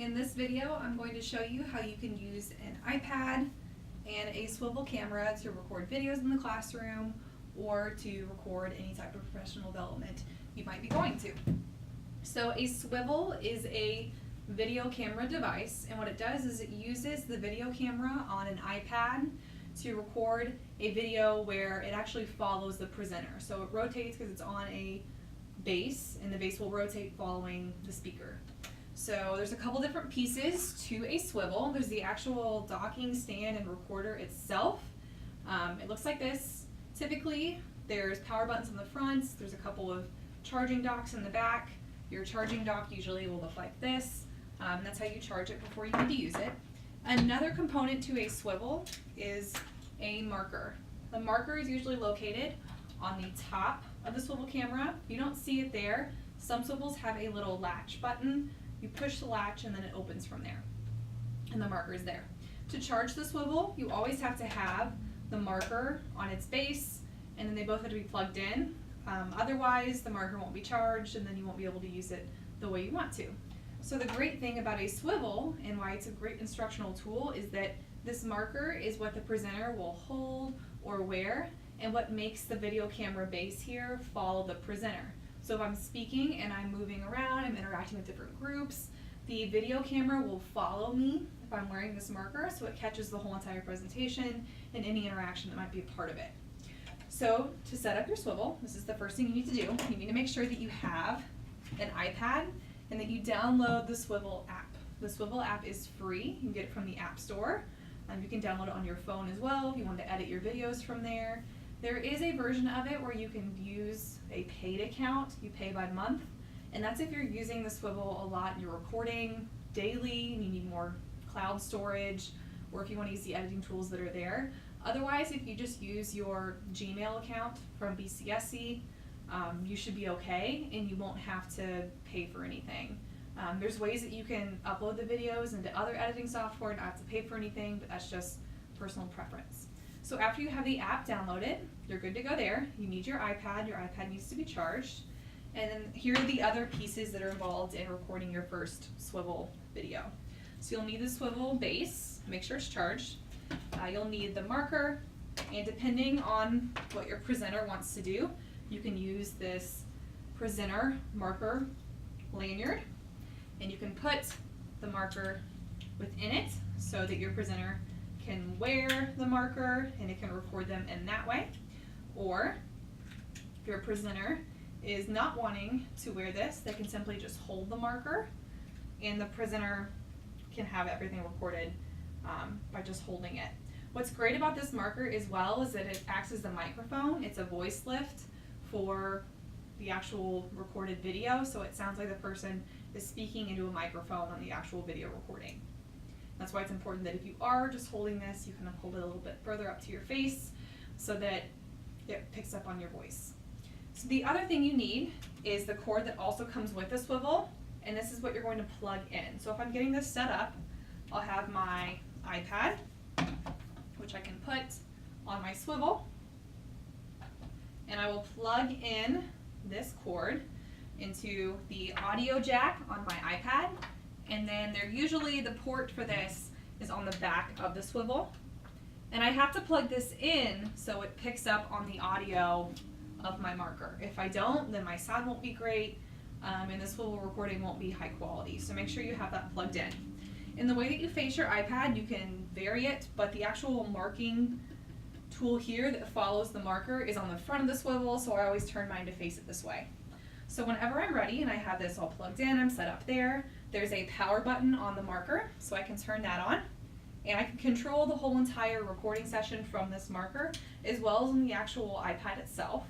In this video, I'm going to show you how you can use an iPad and a swivel camera to record videos in the classroom or to record any type of professional development you might be going to. So a swivel is a video camera device, and what it does is it uses the video camera on an iPad to record a video where it actually follows the presenter. So it rotates because it's on a base, and the base will rotate following the speaker. So there's a couple different pieces to a swivel. There's the actual docking stand and recorder itself. It looks like this. Typically, there's power buttons on the front. There's a couple of charging docks in the back. Your charging dock usually will look like this. That's how you charge it before you need to use it. Another component to a swivel is a marker. The marker is usually located on the top of the swivel camera. You don't see it there. Some swivels have a little latch button. You push the latch and then it opens from there, and the marker is there. To charge the swivel, you always have to have the marker on its base, and then they both have to be plugged in. Otherwise, the marker won't be charged, and then you won't be able to use it the way you want to. So the great thing about a swivel, and why it's a great instructional tool, is that this marker is what the presenter will hold or wear, and what makes the video camera base here follow the presenter. So if I'm speaking and I'm moving around, I'm interacting with different groups, the video camera will follow me if I'm wearing this marker, so it catches the whole entire presentation and any interaction that might be a part of it. So to set up your swivel, this is the first thing you need to do. You need to make sure that you have an iPad and that you download the SWIVL app. The SWIVL app is free. You can get it from the App Store. You can download it on your phone as well if you want to edit your videos from there. There is a version of it where you can use a paid account. You pay by month, and that's if you're using the swivel a lot and you're recording daily and you need more cloud storage, or if you want to use the editing tools that are there. Otherwise, if you just use your Gmail account from BCSC, you should be okay and you won't have to pay for anything. There's ways that you can upload the videos into other editing software and not have to pay for anything, but that's just personal preference. So after you have the app downloaded, you're good to go there. You need your iPad. Your iPad needs to be charged. And then here are the other pieces that are involved in recording your first swivel video. So you'll need the swivel base, make sure it's charged. You'll need the marker, and depending on what your presenter wants to do, you can use this presenter marker lanyard, and you can put the marker within it so that your presenter can wear the marker and it can record them in that way. Or if your presenter is not wanting to wear this, they can simply just hold the marker and the presenter can have everything recorded by just holding it. What's great about this marker as well is that it acts as the microphone. It's a voice lift for the actual recorded video, so it sounds like the person is speaking into a microphone on the actual video recording. That's why it's important that if you are just holding this, you kind of hold it a little bit further up to your face so that it picks up on your voice. So the other thing you need is the cord that also comes with the swivel, and this is what you're going to plug in. So if I'm getting this set up, I'll have my iPad, which I can put on my swivel, and I will plug in this cord into the audio jack on my iPad, and then usually the port for this is on the back of the swivel, and I have to plug this in so it picks up on the audio of my marker. If I don't, then my sound won't be great, and the swivel recording won't be high quality, so make sure you have that plugged in. In the way that you face your iPad, you can vary it, but the actual marking tool here that follows the marker is on the front of the swivel, so I always turn mine to face it this way. So whenever I'm ready and I have this all plugged in, I'm set up there, there's a power button on the marker, so I can turn that on, and I can control the whole entire recording session from this marker, as well as on the actual iPad itself.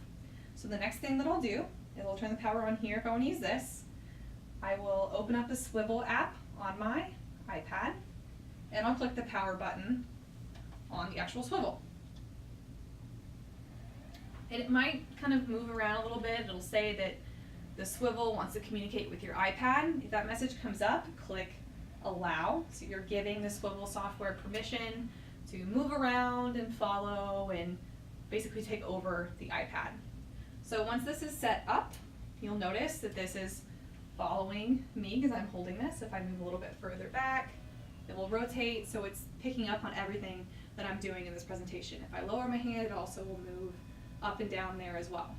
So the next thing that I'll do is I'll turn the power on here if I want to use this. I will open up the SWIVL app on my iPad, and I'll click the power button on the actual swivel. And it might kind of move around a little bit. It'll say that the swivel wants to communicate with your iPad. If that message comes up, click allow. So you're giving the swivel software permission to move around and follow and basically take over the iPad. So once this is set up, you'll notice that this is following me because I'm holding this. If I move a little bit further back, it will rotate, so it's picking up on everything that I'm doing in this presentation. If I lower my hand, it also will move up and down there as well.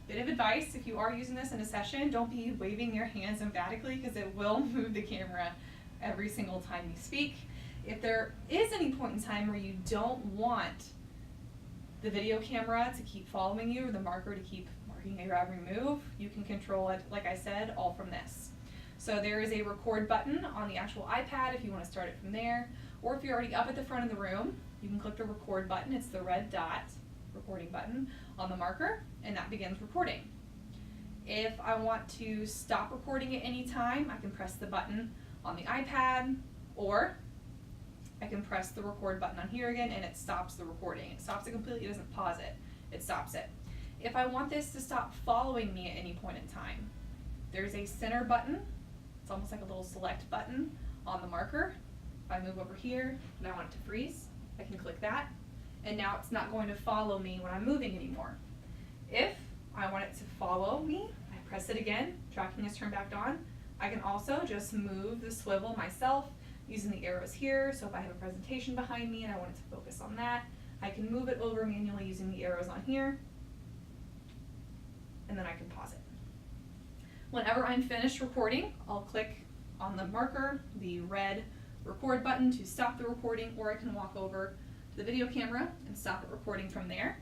Bit of advice, if you are using this in a session, don't be waving your hands emphatically because it will move the camera every single time you speak. If there is any point in time where you don't want the video camera to keep following you or the marker to keep marking every move, you can control it, like I said, all from this. So there is a record button on the actual iPad if you want to start it from there, or if you're already up at the front of the room, you can click the record button. It's the red dot, recording button, on the marker, and that begins recording. If I want to stop recording at any time, I can press the button on the iPad, or I can press the record button on here again and it stops the recording. It stops it completely, it doesn't pause it, it stops it. If I want this to stop following me at any point in time, there's a center button. It's almost like a little select button on the marker. If I move over here and I want it to freeze, I can click that, and now it's not going to follow me when I'm moving anymore. If I want it to follow me, I press it again, tracking is turned back on. I can also just move the swivel myself using the arrows here. So if I have a presentation behind me and I want it to focus on that, I can move it over manually using the arrows on here, and then I can pause it. Whenever I'm finished recording, I'll click on the marker, the red record button, to stop the recording, or I can walk over to the video camera and stop it recording from there.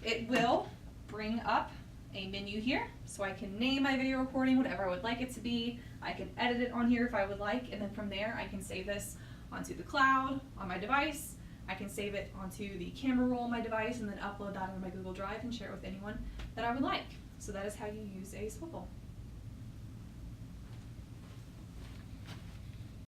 It will bring up a menu here, so I can name my video recording whatever I would like it to be. I can edit it on here if I would like, and then from there I can save this onto the cloud on my device. I can save it onto the camera roll on my device and then upload that on my Google Drive and share it with anyone that I would like. So that is how you use a SWIVL.